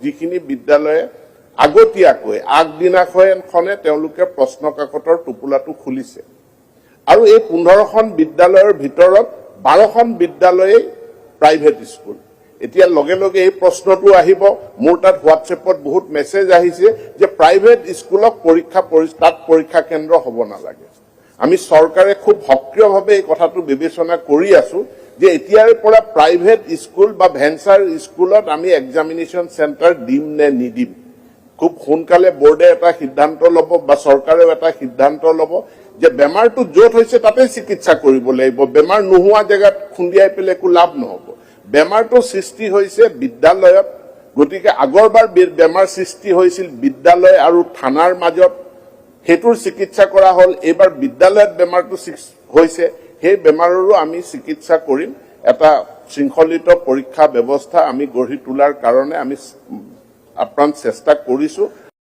যিখিনি বিদ্যালয়ে আগতীয়াকৈ আগদিনাখনে তেওঁলোকে প্ৰশ্ন কাকতৰ টোপোলাটো খুলিছে আৰু এই 15খন বিদ্যালয়ৰ ভিতৰত 12খন বিদ্যালয়ে প্ৰাইভেট স্কুল এতিয়া লগে লগে এই প্ৰশ্নটো আহিব মোৰ তাত হোৱাটছএপত বহুত মেছেজ আহিছে যে প্ৰাইভেট স্কুলক পৰীক্ষা কেন্দ্ৰ হ'ব নালাগে আমি চৰকাৰে খুব সক্ৰিয়ভাৱে এই কথাটো বিবেচনা কৰি আছো যে এতিয়াৰ পৰা প্ৰাইভেট স্কুল বা ভেঞ্চাৰ স্কুলত আমি এক্সামিনেশ্যন চেণ্টাৰ দিম নে নিদিম খুব সোনকালে বোৰ্ডে এটা সিদ্ধান্ত ল'ব বা চৰকাৰেও এটা সিদ্ধান্ত ল'ব যে বেমাৰটো য'ত হৈছে তাতে চিকিৎসা কৰিব লাগিব বেমাৰ নোহোৱা জেগাত খুন্দিয়াই পেলাই একো লাভ নহ'ব বেমাৰটো সৃষ্টি হৈছে বিদ্যালয়ত গতিকে আগৰবাৰ বেমাৰ সৃষ্টি হৈছিল বিদ্যালয় আৰু থানাৰ মাজত হেতুৰ চিকিৎসা কৰা হল এবাৰ বিদ্যালয়ত বেমাৰটো হৈছে সেই বেমাৰৰো আমি চিকিৎসা কৰিম এটা শৃংখলিত পৰীক্ষা ব্যৱস্থা আমি গঢ়ি তোলাৰ কাৰণে আমি আপ্ৰাণ চেষ্টা কৰিছো